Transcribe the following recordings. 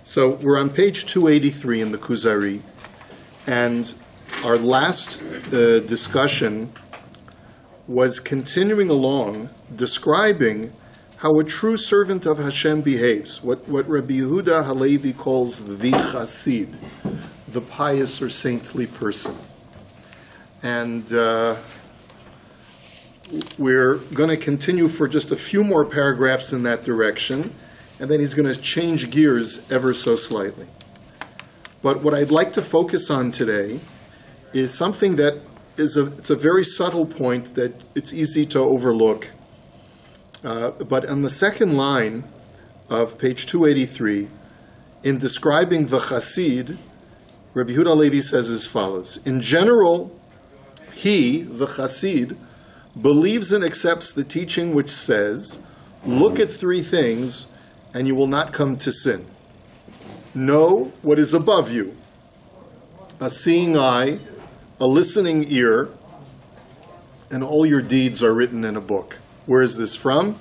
So we're on page 283 in the Kuzari, and our last discussion was continuing along, describing how a true servant of Hashem behaves, what Rabbi Yehuda Halevi calls the Chassid, the pious or saintly person. And we're going to continue for just a few more paragraphs in that direction, and then he's going to change gears ever so slightly. But what I'd like to focus on today is something that it's a very subtle point that it's easy to overlook. But on the second line of page 283, in describing the Chassid, Rabbi Yehuda Halevi says as follows: in general, he, the Chassid, believes and accepts the teaching which says, look at three things and you will not come to sin. Know what is above you: a seeing eye, a listening ear, and all your deeds are written in a book. Where is this from?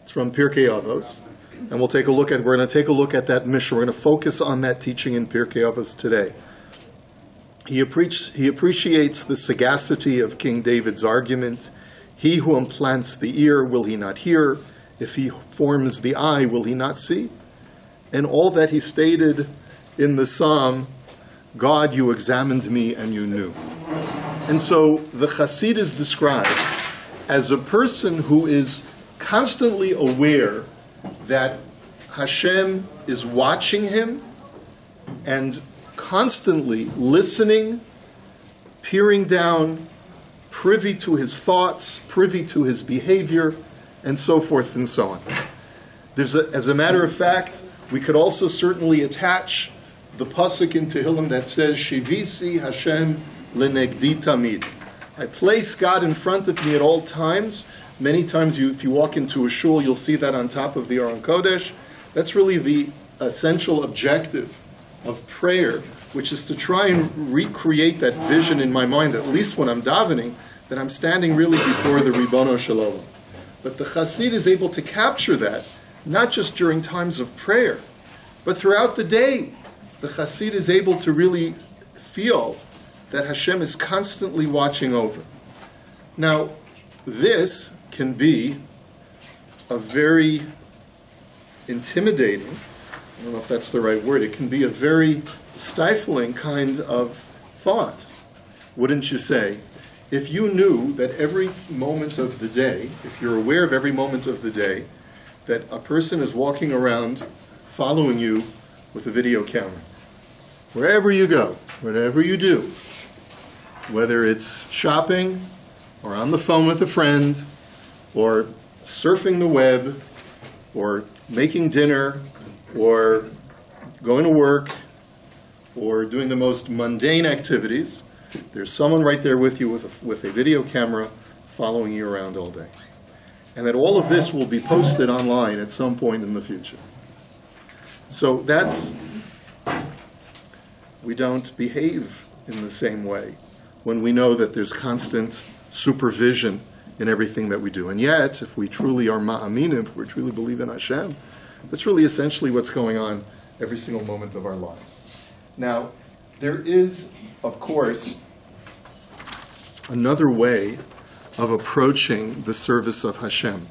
It's from Pirkei Avos. And we're going to take a look at that Mishnah. We're going to focus on that teaching in Pirkei Avos today. He appreciates the sagacity of King David's argument. He who implants the ear, will he not hear? If he forms the eye, will he not see? And all that he stated in the Psalm, God, you examined me and you knew. And so the Chassid is described as a person who is constantly aware that Hashem is watching him and constantly listening, peering down, privy to his thoughts, privy to his behavior, and so forth and so on. As a matter of fact, we could also certainly attach the pasuk in Tehillim that says, Shivisi Hashem lenegdi tamid. I place God in front of me at all times. Many times, if you walk into a shul, you'll see that on top of the Aron Kodesh. That's really the essential objective of prayer, which is to try and recreate that vision in my mind, at least when I'm davening, that I'm standing really before the Ribono Shel Olam. But the Chassid is able to capture that, not just during times of prayer, but throughout the day. The Chassid is able to really feel that Hashem is constantly watching over. Now, this can be a very intimidating, I don't know if that's the right word, it can be a very stifling kind of thought, wouldn't you say? If you knew that every moment of the day, if you're aware of every moment of the day, that a person is walking around following you with a video camera, wherever you go, whatever you do, whether it's shopping or on the phone with a friend or surfing the web or making dinner or going to work or doing the most mundane activities, there's someone right there with you with a video camera following you around all day. And that all of this will be posted online at some point in the future. So we don't behave in the same way when we know that there's constant supervision in everything that we do. And yet, if we truly are ma'aminim, if we truly believe in Hashem, that's really essentially what's going on every single moment of our lives. Now, there is, of course, another way of approaching the service of Hashem.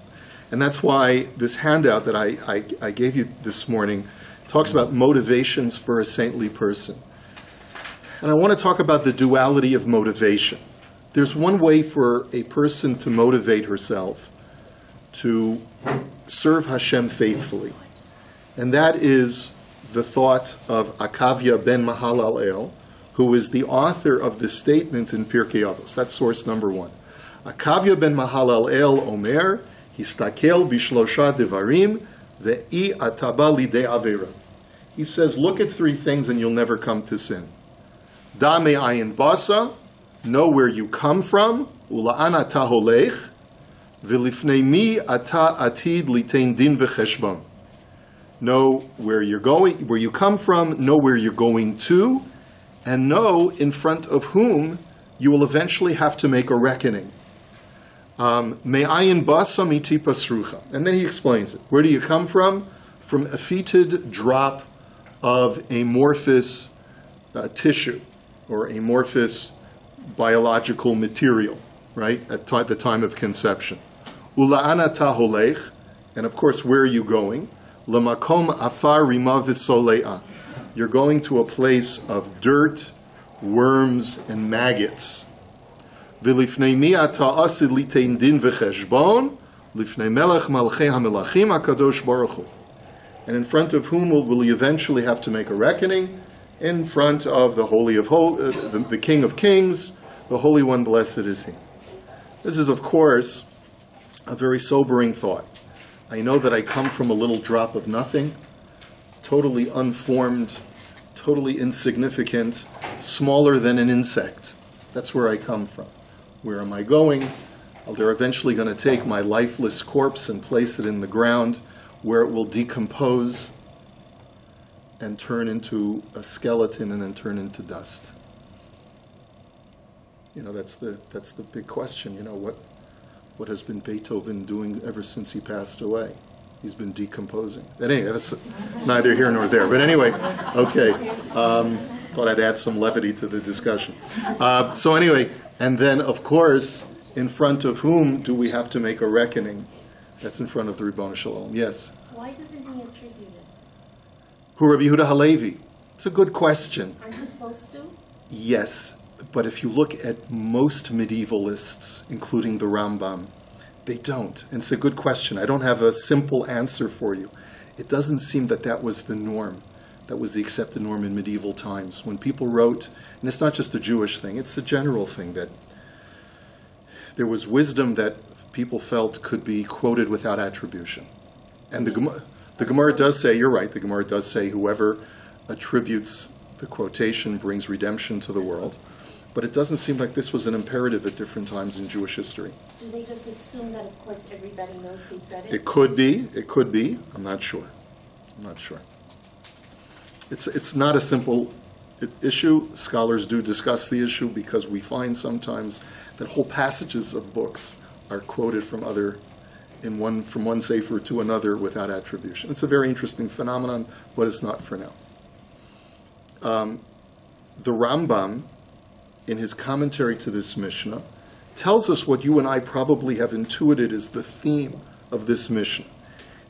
And that's why this handout that I gave you this morning talks about motivations for a saintly person. And I want to talk about the duality of motivation. There's one way for a person to motivate herself to serve Hashem faithfully. And that is the thought of Akavya ben Mahalalel, who is the author of this statement in Pirkei Avos. That's source number one. Akavya ben Mahalalel Omer, Histakel bishlosha devarim, ve'i ataba lidei avera. He says, look at three things and you'll never come to sin. Da me'ayin basa, know where you come from, ula'an ata holech, v'lifnei mi ata atid litein din v'cheshbon. Know where you're going, where you come from, know where you're going to, and know in front of whom you will eventually have to make a reckoning. Me'ayin basa miti pasrucha. And then he explains it. Where do you come from? from a fetid drop of amorphous tissue or amorphous biological material, right, at the time of conception. Ula'ana taholech, and of course, where are you going? Lamakom afar rima v'sole'a. You're going to a place of dirt, worms, and maggots. V'lifnei mi ata asid litein din v'cheshbon, lifnei melech malchei hamelachim hakadosh baruch hu. And in front of whom will you eventually have to make a reckoning? In front of the Holy of the King of Kings, the Holy One, blessed is He. This is, of course, a very sobering thought. I know that I come from a little drop of nothing, totally unformed, totally insignificant, smaller than an insect. That's where I come from. Where am I going? Well, they're eventually going to take my lifeless corpse and place it in the ground, where it will decompose and turn into a skeleton and then turn into dust. You know, that's the big question. You know, what has been Beethoven doing ever since he passed away? He's been decomposing. But anyway, that's neither here nor there. But anyway, okay. Thought I'd add some levity to the discussion. So anyway, and then, of course, in front of whom do we have to make a reckoning? That's in front of the Ribbon Shalom. Yes? Why doesn't he attribute it? Who Rabbi Yehuda Halevi? It's a good question. Aren't you supposed to? Yes, but if you look at most medievalists, including the Rambam, they don't. And it's a good question. I don't have a simple answer for you. It doesn't seem that that was the norm. That was the accepted norm in medieval times. When people wrote, and it's not just a Jewish thing, it's a general thing, that there was wisdom that people felt could be quoted without attribution. And the Gemara does say, you're right, the Gemara does say whoever attributes the quotation brings redemption to the world. But it doesn't seem like this was an imperative at different times in Jewish history. Do they just assume that, of course, everybody knows who said it? It could be. I'm not sure. It's not a simple issue. Scholars do discuss the issue because we find sometimes that whole passages of books are quoted from one sefer to another without attribution. It's a very interesting phenomenon, but it's not for now. The Rambam, in his commentary to this Mishnah, tells us what you and I probably have intuited is the theme of this Mishnah.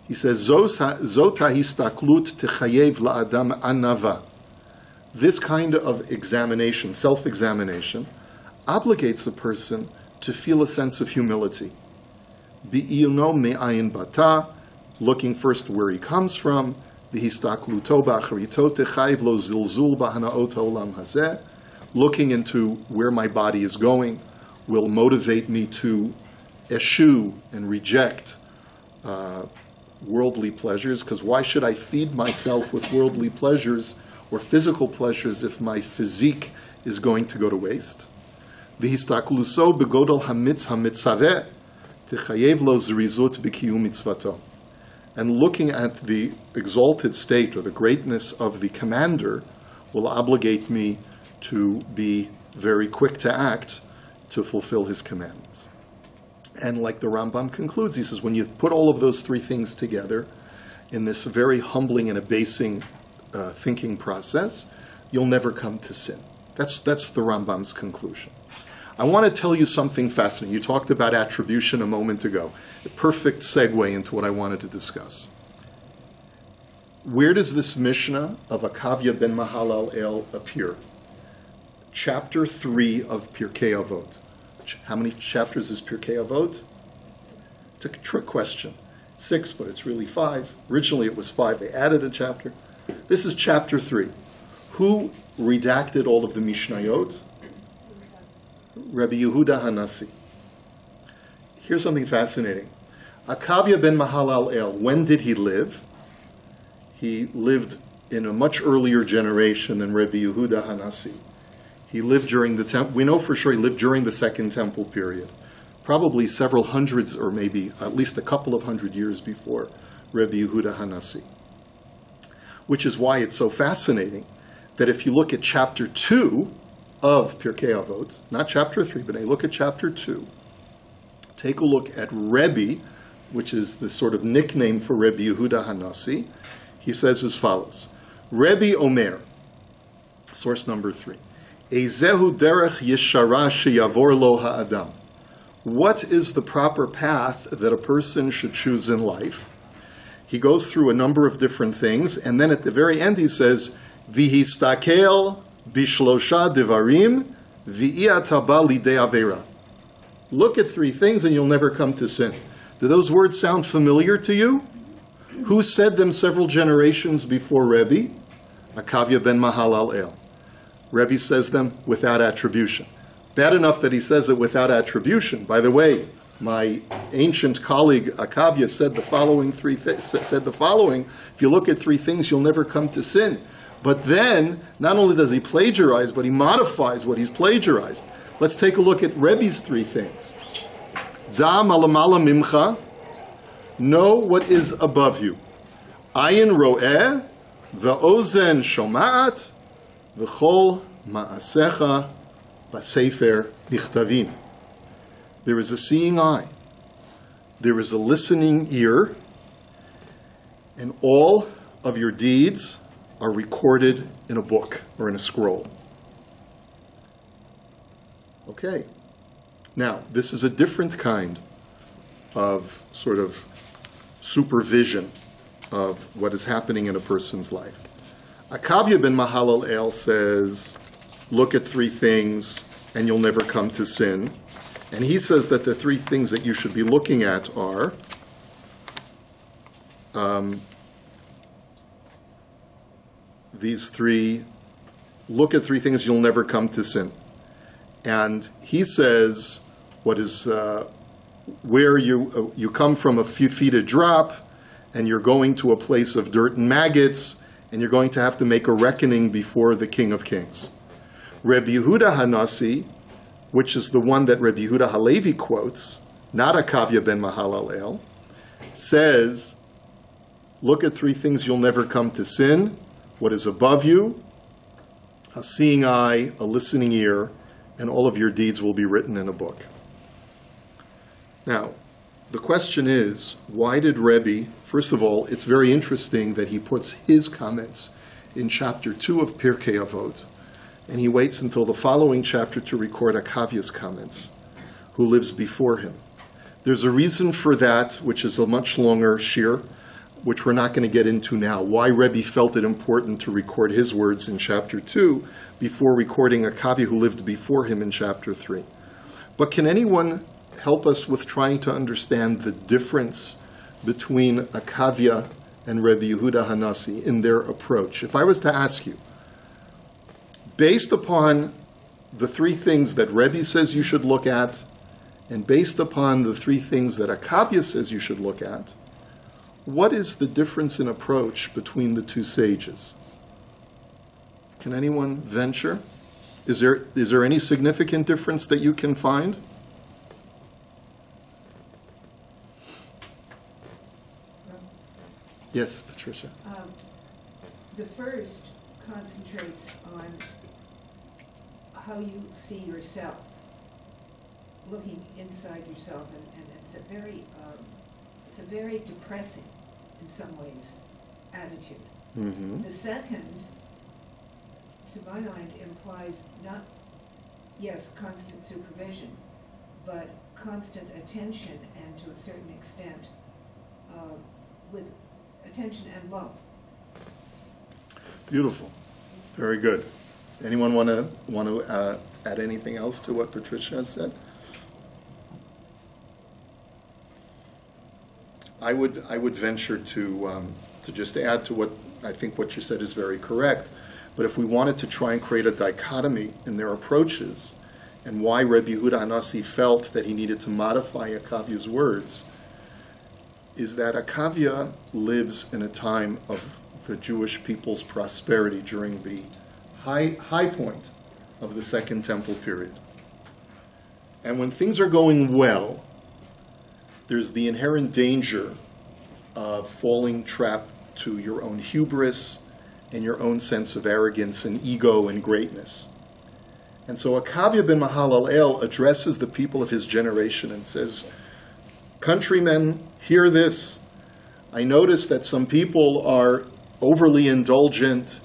He says, Zot histaklut techayev la'adam anava. This kind of examination, self-examination, obligates a person to feel a sense of humility. Bi'iyuno me'ayin bata, looking first where he comes from, v'histakluto ba'acharito techayev lo zilzul b'hanaot ha'olam hazeh, looking into where my body is going will motivate me to eschew and reject worldly pleasures, because why should I feed myself with worldly pleasures or physical pleasures if my physique is going to go to waste? V'histakluso begodol hamitz hamitzaveh techayev lo zrizut b'kiyum mitzvato. And looking at the exalted state or the greatness of the commander will obligate me to be very quick to act to fulfill his commandments. And like the Rambam concludes, he says, when you put all of those three things together in this very humbling and abasing thinking process, you'll never come to sin. That's the Rambam's conclusion. I want to tell you something fascinating. You talked about attribution a moment ago. A perfect segue into what I wanted to discuss. Where does this Mishnah of Akavya ben Mahalal El appear? Chapter 3 of Pirkei Avot. How many chapters is Pirkei Avot? It's a trick question. 6, but it's really 5. Originally it was 5. They added a chapter. This is chapter 3. Who redacted all of the Mishnayot? Rabbi Yehuda Hanasi. Here's something fascinating. Akavya ben Mahalal El, when did he live? He lived in a much earlier generation than Rabbi Yehuda Hanasi. He lived during the temple. We know for sure he lived during the Second Temple period, probably several hundreds or maybe at least a couple of hundred years before Rabbi Yehuda Hanasi. Which is why it's so fascinating that if you look at chapter 2 of Pirkei Avot, not chapter 3, but you look at chapter 2, take a look at Rebbe, which is the sort of nickname for Rabbi Yehuda Hanasi, He says as follows, Rebbe Omer, source number 3, Ezehu derech yeshara sheyavor lo ha'adam. What is the proper path that a person should choose in life? He goes through a number of different things, and then at the very end he says, V'histakel bishlosha devarim v'i'ataba lidei avera. Look at 3 things and you'll never come to sin. Do those words sound familiar to you? Who said them several generations before Rebbe? Akavya ben Mahalal El. Rebbe says them without attribution. Bad enough that he says it without attribution. By the way, my ancient colleague Akavya said the following if you look at 3 things, you'll never come to sin. But then, not only does he plagiarize, but he modifies what he's plagiarized. Let's take a look at Rebbe's 3 things. Da malamala mimcha, know what is above you. Ayin ro'eh, ve'ozen shoma'at, v'chol ma'asecha b'sefer nichtavin. There is a seeing eye, there is a listening ear, and all of your deeds are recorded in a book or in a scroll. Okay. Now, this is a different kind of sort of supervision of what is happening in a person's life. Akavya ben Mahalal El says, look at 3 things and you'll never come to sin. And he says that the 3 things that you should be looking at are look at 3 things, you'll never come to sin. And he says, what is where you come from a few feet a drop, and you're going to a place of dirt and maggots, and you're going to have to make a reckoning before the King of Kings. Rabbi Yehuda Hanasi, which is the one that Rabbi Yehuda Halevi quotes, not Akavya ben Mahalal El, says, look at 3 things you'll never come to sin, what is above you, a seeing eye, a listening ear, and all of your deeds will be written in a book. Now, the question is, why did Rebbe, first of all, it's very interesting that he puts his comments in chapter 2 of Pirkei Avot, and he waits until the following chapter to record Akavya's comments, who lives before him. There's a reason for that, which is a much longer shir, which we're not going to get into now, why Rebbe felt it important to record his words in chapter 2 before recording Akavya, who lived before him, in chapter 3. But can anyone help us with trying to understand the difference between Akavya and Rebbe Yehuda Hanasi in their approach? If I was to ask you, based upon the 3 things that Rebbe says you should look at, and based upon the 3 things that Akavya says you should look at, what is the difference in approach between the 2 sages? Can anyone venture? Is there any significant difference that you can find? Yes, Patricia. The first concentrates on how you see yourself, looking inside yourself, and it's a very depressing, in some ways, attitude. Mm-hmm. The second, to my mind, implies not, yes, constant supervision, but constant attention, and to a certain extent, with attention and love. Beautiful. Very good. Anyone want to add anything else to what Patricia has said? I would venture to just add to what I think what you said is very correct. But if we wanted to try and create a dichotomy in their approaches, and why Rebbe Yehuda Hanasi felt that he needed to modify Akavya's words, is that Akavya lives in a time of the Jewish people's prosperity during the high point of the Second Temple period. And when things are going well, there's the inherent danger of falling trap to your own hubris and your own sense of arrogance and ego and greatness. And so Akavya ben Mahalal El addresses the people of his generation and says, countrymen, hear this. I notice that some people are overly indulgent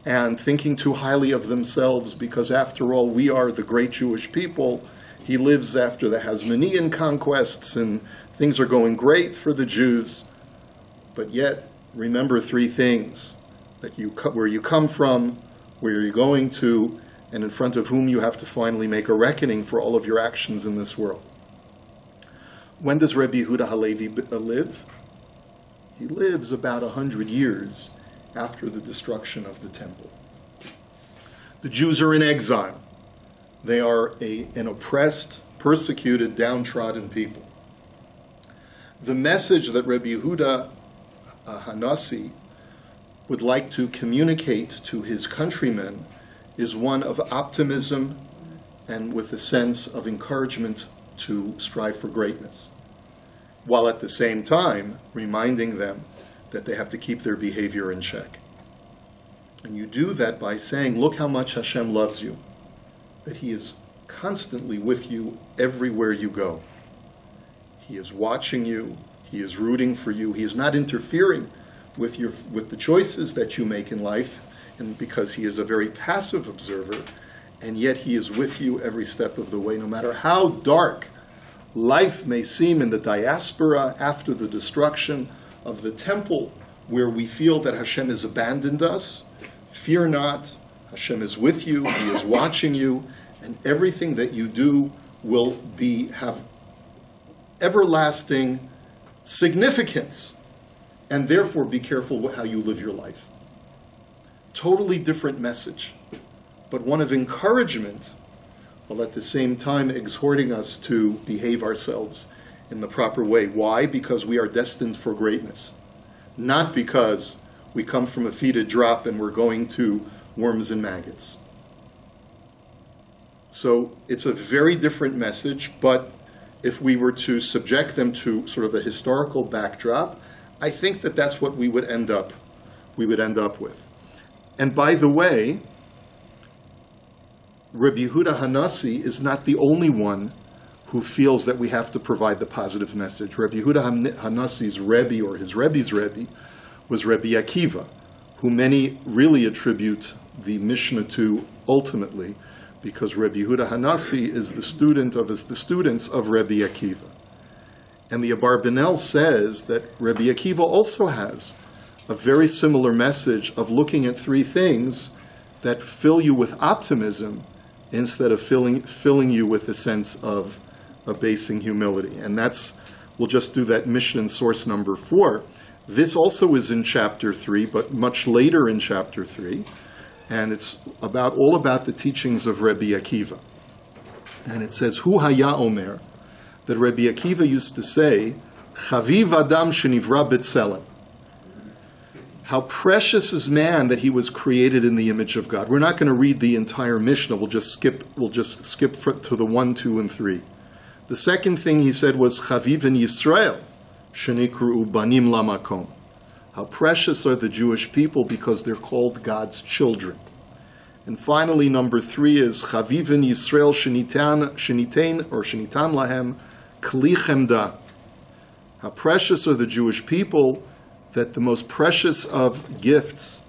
and thinking too highly of themselves, because after all, we are the great Jewish people. He lives after the Hasmonean conquests and things are going great for the Jews. But yet, remember three things: that where you come from, where you're going to, and in front of whom you have to finally make a reckoning for all of your actions in this world. When does Rabbi Yehuda Halevi live? He lives about 100 years after the destruction of the temple. The Jews are in exile. They are an oppressed, persecuted, downtrodden people. The message that Rabbi Yehuda Hanassi would like to communicate to his countrymen is one of optimism and with a sense of encouragement to strive for greatness, while at the same time reminding them that they have to keep their behavior in check. And you do that by saying, look how much Hashem loves you, that He is constantly with you everywhere you go. He is watching you, He is rooting for you, He is not interfering with the choices that you make in life, and because He is a very passive observer, and yet He is with you every step of the way, no matter how dark life may seem in the diaspora after the destruction of the temple, where we feel that Hashem has abandoned us. Fear not, Hashem is with you, He is watching you, and everything that you do will have everlasting significance, and therefore be careful how you live your life. Totally different message, but one of encouragement, while at the same time exhorting us to behave ourselves in the proper way. Why? Because we are destined for greatness, not because we come from a fetid drop and we're going to worms and maggots. So it's a very different message, but if we were to subject them to sort of a historical backdrop, I think that that's what we would end up with. And by the way, Rabbi Yehuda Hanassi is not the only one who feels that we have to provide the positive message. Rabbi Yehuda Hanassi's Rebbe, or his Rebbe's Rebbe, was Rabbi Akiva, who many really attribute the Mishnah to ultimately, because Rabbi Yehuda Hanassi is the students of Rabbi Akiva. And the Abarbanel says that Rabbi Akiva also has a very similar message of looking at three things that fill you with optimism instead of filling you with a sense of abasing humility. And we'll just do that Mishnah in source number 4. This also is in chapter 3, but much later in chapter 3. And it's all about the teachings of Rabbi Akiva. And it says, Hu haya omer, that Rabbi Akiva used to say, Chaviv adam shenivra b'tselem. How precious is man that he was created in the image of God. We're not going to read the entire Mishnah. We'll just skip to the 1, 2, and 3. The second thing he said was Chaviv in Yisrael shenikru banim lamakom. How precious are the Jewish people because they're called God's children. And finally, number 3 is Chaviv in Yisrael shenitan lahem kli chemda. How precious are the Jewish people that the most precious of gifts,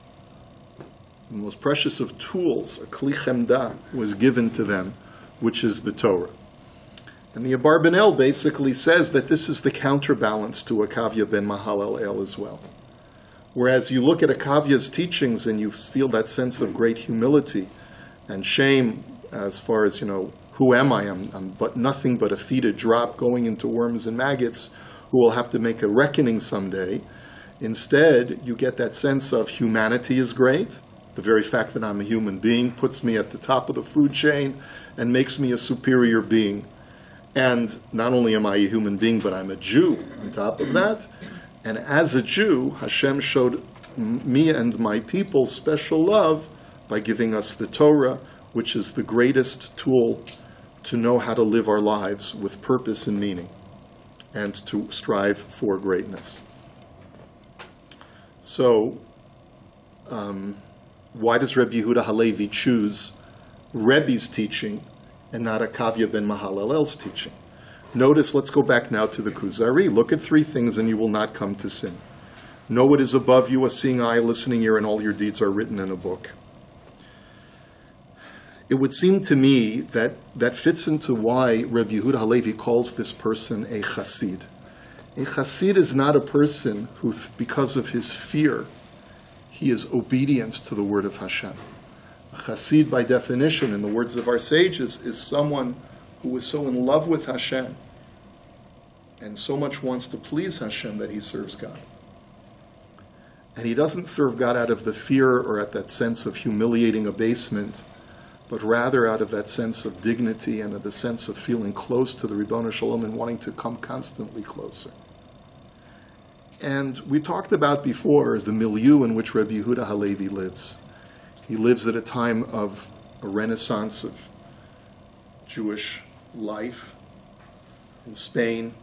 the most precious of tools, a kli chemda, was given to them, which is the Torah. And the Abarbanel basically says that this is the counterbalance to Akavya ben Mahalalel as well. Whereas you look at Akavya's teachings and you feel that sense of great humility and shame as far as, who am I? I'm but nothing but a fetid drop going into worms and maggots who will have to make a reckoning someday. Instead, you get that sense of humanity is great. The very fact that I'm a human being puts me at the top of the food chain and makes me a superior being. And not only am I a human being, but I'm a Jew on top of that. And as a Jew, Hashem showed me and my people special love by giving us the Torah, which is the greatest tool to know how to live our lives with purpose and meaning, and to strive for greatness. So, why does Rabbi Yehuda Halevi choose Rebbe's teaching and not Akavya ben Mahalalel's teaching? Notice, let's go back now to the Kuzari. Look at 3 things and you will not come to sin. Know what is above you, a seeing eye, listening ear, and all your deeds are written in a book. It would seem to me that that fits into why Rabbi Yehuda Halevi calls this person a chassid. A chassid is not a person who, because of his fear, he is obedient to the word of Hashem. A chassid, by definition, in the words of our sages, is someone who is so in love with Hashem and so much wants to please Hashem that he serves God. And he doesn't serve God out of the fear or at that sense of humiliating abasement, but rather out of that sense of dignity and of the sense of feeling close to the Ribono Shalom and wanting to come constantly closer. And we talked about before the milieu in which Rabbi Yehuda Halevi lives. He lives at a time of a renaissance of Jewish life in Spain,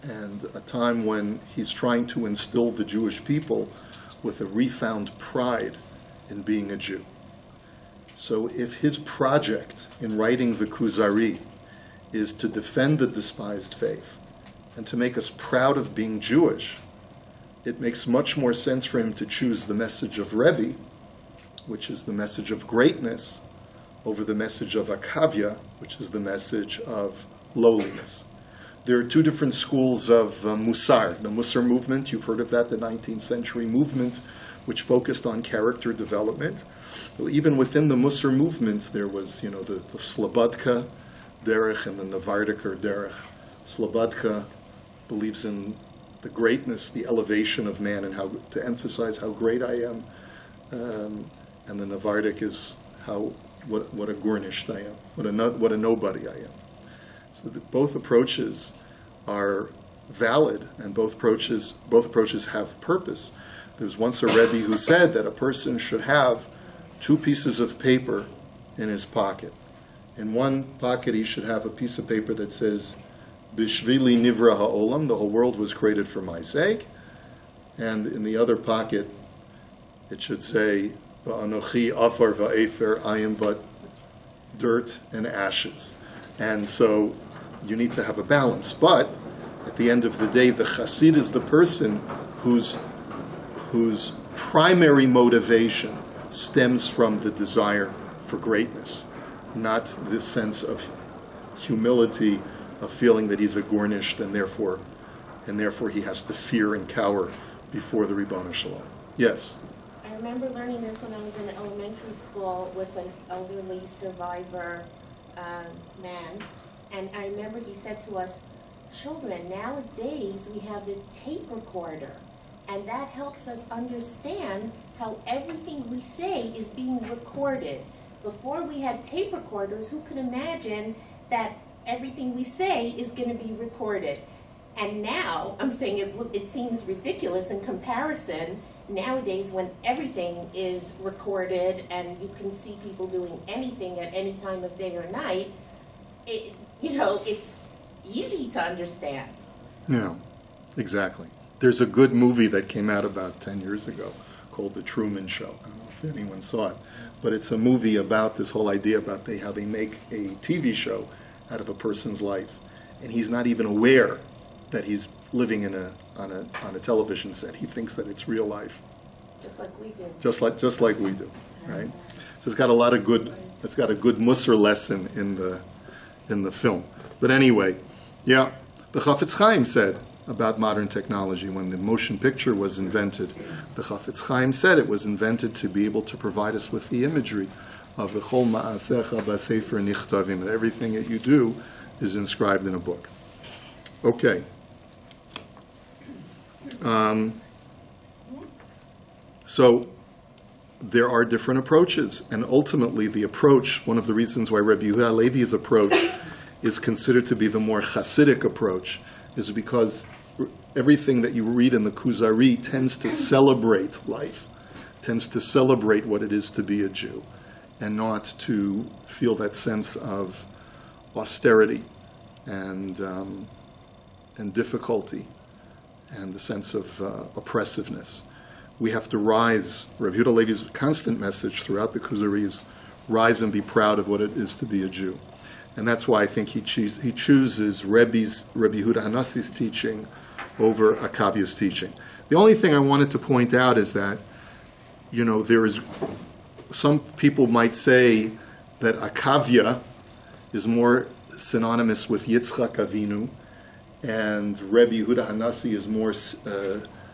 and a time when he's trying to instill the Jewish people with a refound pride in being a Jew. So if his project in writing the Kuzari is to defend the despised faith and to make us proud of being Jewish, it makes much more sense for him to choose the message of Rabbi, which is the message of greatness, over the message of Akavya, which is the message of lowliness. There are two different schools of Musar. The Musar movement, you've heard of that, the 19th century movement, which focused on character development. Well, even within the Musar movement, there was, the Slobodka derech and the Navardiker derech. Slobodka believes in the greatness, the elevation of man, and how to emphasize how great I am. And the Navardik is what a gornished I am, what a nobody I am. So that both approaches are valid, and both approaches have purpose. There was once a Rebbe who said that a person should have two pieces of paper in his pocket. In one pocket he should have a piece of paper that says, Bishvili nivra ha'olam, the whole world was created for my sake. And in the other pocket it should say, Va'anochi afar va'efer, I am but dirt and ashes. And so you need to have a balance. But at the end of the day, the chassid is the person whose primary motivation stems from the desire for greatness, not this sense of humility, of feeling that he's a gornished and therefore he has to fear and cower before the Ribono Shalom. Yes? I remember learning this when I was in elementary school with an elderly survivor man, and I remember he said to us, children, nowadays we have the tape recorder, and that helps us understand how everything we say is being recorded. Before we had tape recorders, who could imagine that everything we say is going to be recorded? And now, I'm saying it seems ridiculous in comparison, nowadays when everything is recorded and you can see people doing anything at any time of day or night, it's easy to understand. Yeah, exactly. There's a good movie that came out about 10 years ago called The Truman Show. I don't know if anyone saw it, but it's a movie about this whole idea about how they make a TV show out of a person's life, and he's not even aware that he's living on a television set. He thinks that it's real life. Just like we do. Just like we do, right? So it's got a good Musar lesson in the film. But anyway, yeah, the Chafetz Chaim said about modern technology when the motion picture was invented. The Chafetz Chaim said it was invented to be able to provide us with the imagery of the Chol Ma'asecha B'Sefer Nichtavim, that everything that you do is inscribed in a book. Okay. So there are different approaches, and ultimately the approach, one of the reasons why Rabbi Yehuda Halevi's approach is considered to be the more Hasidic approach, is because everything that you read in the Kuzari tends to celebrate life, tends to celebrate what it is to be a Jew, and not to feel that sense of austerity and difficulty and the sense of oppressiveness. We have to rise. Rabbi Yehuda Halevi's constant message throughout the Kuzari is rise and be proud of what it is to be a Jew. And that's why I think he chooses Rabbi Yehuda Hanassi's teaching over Akavia's teaching. The only thing I wanted to point out is that, there is, some people might say that Akavia is more synonymous with Yitzchak Avinu, and Rebbe Yehuda Hanassi is more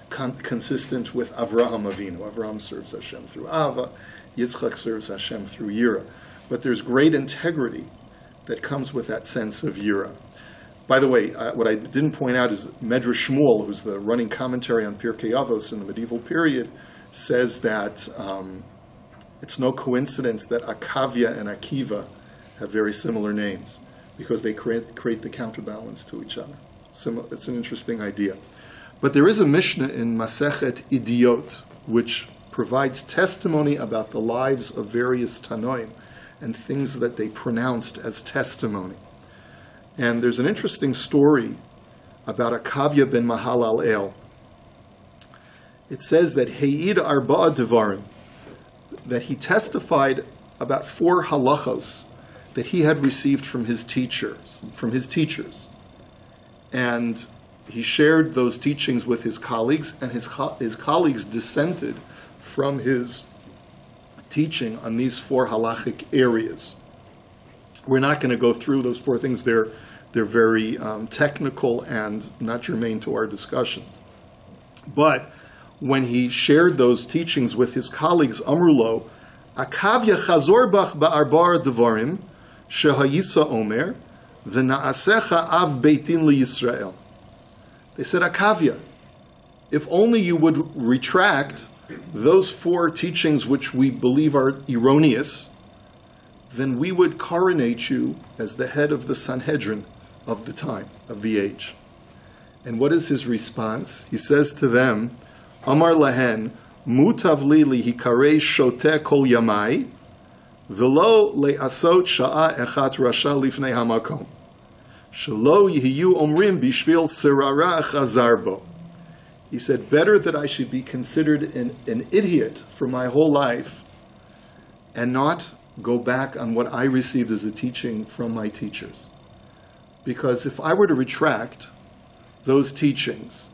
consistent with Avraham Avinu. Avraham serves Hashem through Ava, Yitzchak serves Hashem through Yira. But there's great integrity that comes with that sense of Yira. By the way, what I didn't point out is Medrash Shmuel, who's the running commentary on Pirkei Avos in the medieval period, says that it's no coincidence that Akavia and Akiva have very similar names, because they create the counterbalance to each other. It's an interesting idea. But there is a Mishnah in Masechet Idiot, which provides testimony about the lives of various Tanoim and things that they pronounced as testimony. And there's an interesting story about Akavia ben Mahalal El. It says that He'id Arba'a Devarim, that he testified about 4 halachos that he had received from his teachers. And he shared those teachings with his colleagues, and his colleagues dissented from his teaching on these 4 halachic areas. We're not going to go through those 4 things. They're very technical and not germane to our discussion. But when he shared those teachings with his colleagues, Amrulo, Akavia chazor bach ba'arbar devarim shehayisa omer v'na'asecha av beitin liYisrael. They said, Akavia, if only you would retract those 4 teachings which we believe are erroneous, then we would coronate you as the head of the Sanhedrin of the time, of the age. And what is his response? He says to them, Amar lahen, mutav li lihikarei shoteh kol yamai, v'lo le'asot sha'a echat rasha lifnei hamakom. Shelo yihiyu omrim bishvil sirara chazar bo. He said, better that I should be considered an idiot for my whole life and not go back on what I received as a teaching from my teachers. Because if I were to retract those teachings,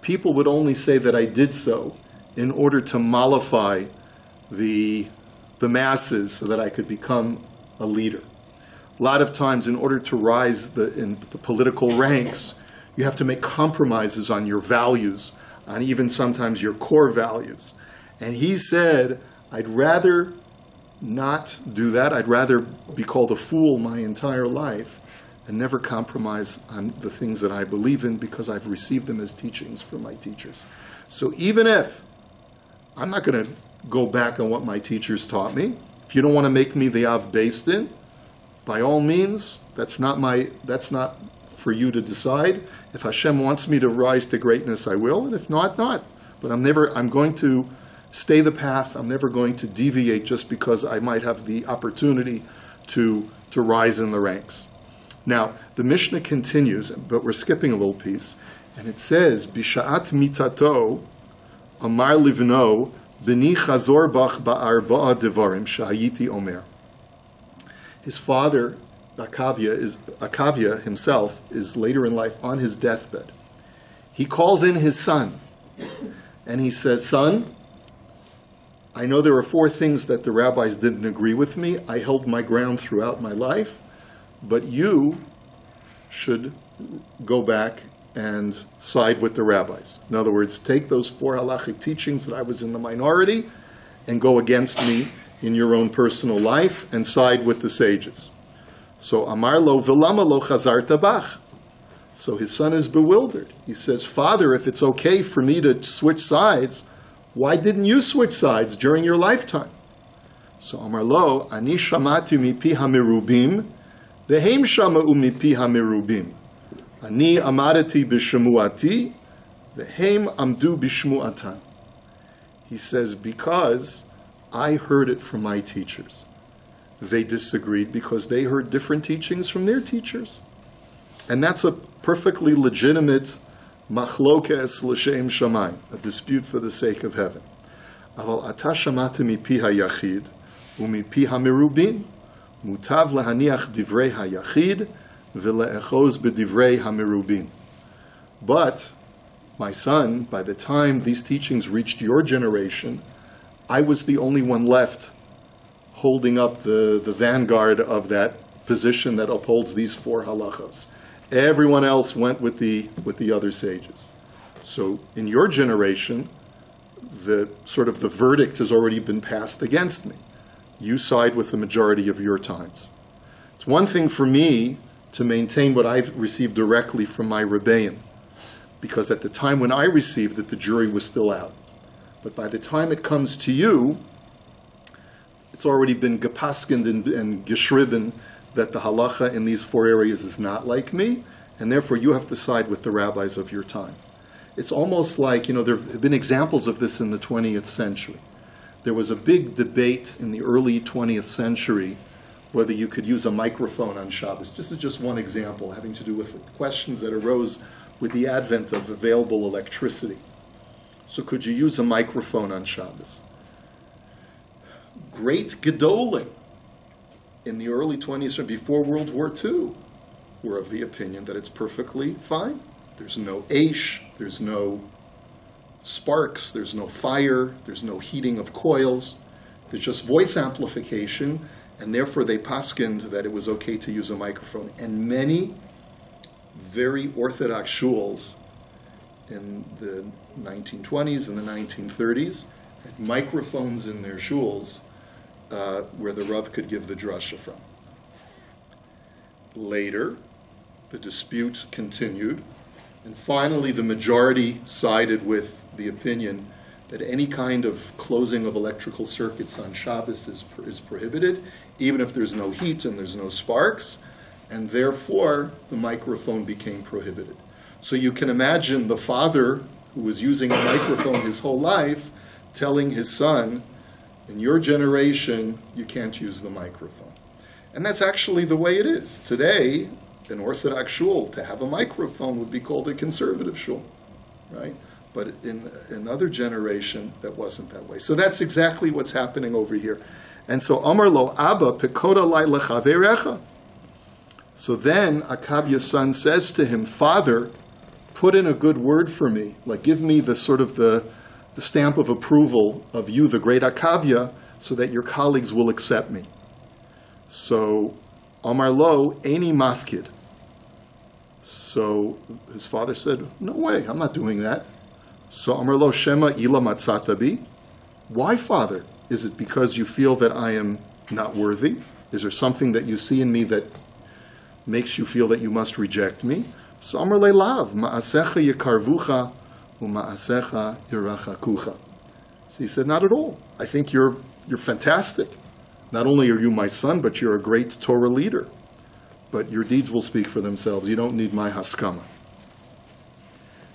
people would only say that I did so in order to mollify the masses so that I could become a leader. A lot of times, in order to rise in the political ranks, you have to make compromises on your values, on even sometimes your core values. And he said, I'd rather not do that. I'd rather be called a fool my entire life and never compromise on the things that I believe in, because I've received them as teachings from my teachers. So even if I'm not going to go back on what my teachers taught me, if you don't want to make me the Av Beis Din, by all means, that's not for you to decide. If Hashem wants me to rise to greatness, I will, and if not, not. But I'm going to stay the path. I'm never going to deviate just because I might have the opportunity to rise in the ranks. Now, the Mishnah continues, but we're skipping a little piece, and it says, Bisha'at mitato amar livno b'ni chazor bach ba'arba'a devarim shahayiti omer. His father, Akavia himself, is later in life on his deathbed. He calls in his son, and he says, son, I know there are 4 things that the rabbis didn't agree with me. I held my ground throughout my life, but you should go back and side with the rabbis. In other words, take those 4 halachic teachings that I was in the minority and go against me in your own personal life and side with the sages. So Amar lo v'lama lo chazarta bach. So his son is bewildered. He says, Father, if it's okay for me to switch sides, why didn't you switch sides during your lifetime? So Amar lo, ani shamatu mipi hamirubim, vehem shama'u mipi hamirubim. Ani amadati b'shemuati, vehem amdu b'shmuatan. He says, because I heard it from my teachers. They disagreed because they heard different teachings from their teachers. And that's a perfectly legitimate machlokes l'shem shamayim, a dispute for the sake of heaven. Aval ata shamata mipi hayachid umipi hamirubin mutav lahaniach divrei hayachid v'le'echoz b'divrei hamirubin. But My son, by the time these teachings reached your generation, I was the only one left holding up the vanguard of that position that upholds these 4 halachos. Everyone else went with the other sages. So in your generation, the verdict has already been passed against me. You side with the majority of your times. It's one thing for me to maintain what I've received directly from my Rebbeim, because at the time when I received it, the jury was still out. But by the time it comes to you, it's already been gepaskind and geschriben that the halacha in these 4 areas is not like me, and therefore you have to side with the rabbis of your time. It's almost like, there have been examples of this in the 20th century. There was a big debate in the early 20th century whether you could use a microphone on Shabbos. This is just one example having to do with questions that arose with the advent of available electricity. So could you use a microphone on Shabbos? Great gedolim in the early 20th century, before World War II, were of the opinion that it's perfectly fine. There's no aish, there's no sparks, there's no fire, there's no heating of coils, there's just voice amplification, and therefore they paskind that it was okay to use a microphone. And many very orthodox shuls in the 1920s and the 1930s had microphones in their shuls where the Rav could give the drasha from. Later, the dispute continued, and finally the majority sided with the opinion that any kind of closing of electrical circuits on Shabbos is prohibited, even if there's no heat and there's no sparks, and therefore the microphone became prohibited. So you can imagine the father who was using a microphone his whole life telling his son, in your generation, you can't use the microphone. And that's actually the way it is. Today, an Orthodox shul, to have a microphone would be called a conservative shul, right? But in other generation, that wasn't that way. So that's exactly what's happening over here. And so, Amar lo Abba, pekoda lai lechaverecha. So then, Akavya's son says to him, Father, put in a good word for me. Like, give me the stamp of approval of you, the great Akavya, so that your colleagues will accept me. So, Amar lo, eini mafkid. So his father said, no way, I'm not doing that. So Amar lo, shema ila matzatabi. Why, father? Is it because you feel that I am not worthy? Is there something that you see in me that makes you feel that you must reject me? So Amar le lav, ma'asecha yakarvucha, u'ma'asecha yirachakucha. So he said, not at all. I think you're fantastic. Not only are you my son, but you're a great Torah leader. But your deeds will speak for themselves. You don't need my haskama.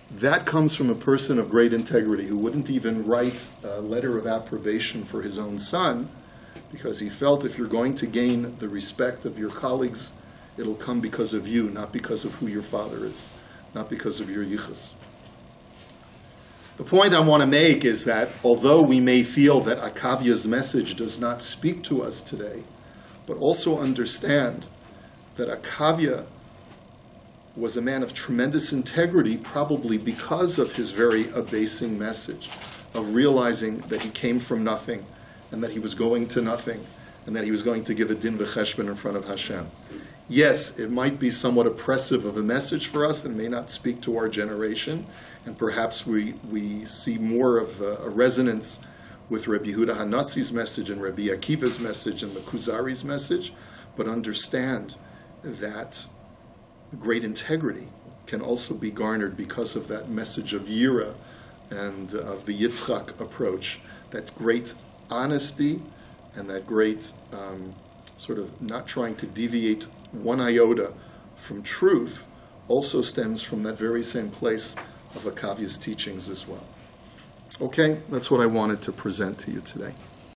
That comes from a person of great integrity who wouldn't even write a letter of approbation for his own son, because he felt if you're going to gain the respect of your colleagues, it'll come because of you, not because of who your father is, not because of your yichus. The point I want to make is that although we may feel that Akavya's message does not speak to us today, but also understand that Akavya was a man of tremendous integrity, probably because of his very abasing message, of realizing that he came from nothing, and that he was going to nothing, and that he was going to give a din v'cheshbon in front of Hashem. Yes, it might be somewhat oppressive of a message for us and may not speak to our generation, and perhaps we see more of a resonance with Rabbi Yehuda Hanassi's message and Rabbi Akiva's message and the Kuzari's message, but understand that great integrity can also be garnered because of that message of Yira and of the Yitzchak approach, that great honesty and that great sort of not trying to deviate one iota from truth also stems from that very same place of Akavya's teachings as well. Okay, that's what I wanted to present to you today.